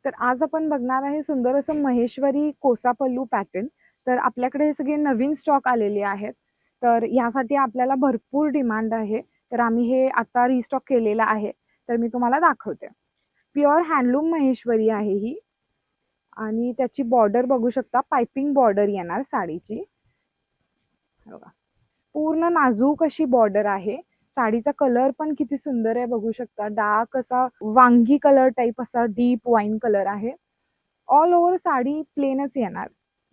तर आज आपण बघणार आहे सुंदर असं महेश्वरी कोसा पल्लू पॅटर्न. तर आपल्याकडे हे सगळे नवीन स्टॉक आलेले आहेत. तर यासाठी आपल्याला भरपूर डिमांड आहे. तर आम्ही हे आता रिस्टॉक केलेलं आहे. तर मी तुम्हाला दाखवते. प्युअर हँडलूम महेश्वरी आहे ही. आणि त्याची बॉर्डर बघू शकता, पाइपिंग बॉर्डर येणार साडीची. बघा, पूर्ण नाजूक अशी बॉर्डर आहे. साडीचा कलर पण किती सुंदर आहे बघू शकता. डार्क असा वांगी कलर टाइप असा डीप वाईन कलर आहे. ऑल ओव्हर साडी प्लेनच येणार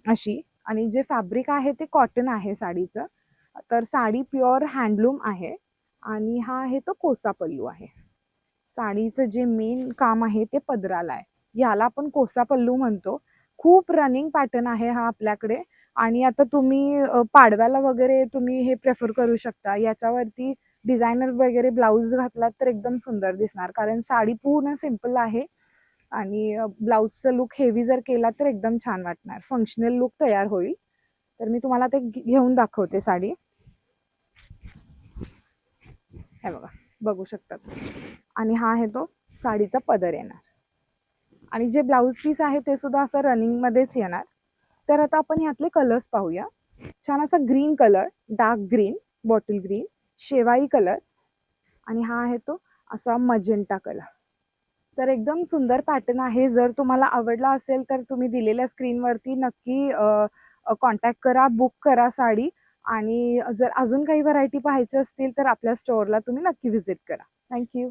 अशी. आणि जे फॅब्रिक आहे ते कॉटन आहे साडीचं. तर साडी प्युअर हँडलूम आहे. आणि हा आहे तो कोसा पल्लू आहे. साडीचं जे मेन काम आहे ते पदराला आहे. याला आपण कोसा पल्लू म्हणतो. खूप रनिंग पॅटर्न आहे हा आपल्याकडे. आणि आता तुम्ही पाडव्याला वगैरे तुम्ही हे प्रेफर करू शकता. याच्यावरती डिझायनर वगैरे ब्लाऊज घातलात तर एकदम सुंदर दिसणार, कारण साडी पूर्ण सिंपल आहे. आणि ब्लाऊजचं लुक हेवी जर केला तर एकदम छान वाटणार, फंक्शनल लुक तयार होईल. तर मी तुम्हाला ते घेऊन दाखवते साडी. हे बघा, बघू शकतात. आणि हा आहे तो साडीचा पदर येणार. आणि जे ब्लाऊज पीस आहे ते सुद्धा असं रनिंग मध्येच येणार. तर आता आपण यातले कलर्स पाहूया. छान असा green colour, dark green, bottle green, शेवाई कलर, आणि हा आहे तो असा मजेंटा कलर. तर एकदम सुंदर पॅटर्न आहे. जर तुम्हाला आवडला असेल तर तुम्ही दिलेल्या स्क्रीनवरती नक्की कॉन्टॅक्ट करा, बुक करा साडी. आणि जर अजून काही व्हरायटी पाहायची असतील तर आपल्या स्टोअरला तुम्ही नक्की व्हिजिट करा. थँक्यू.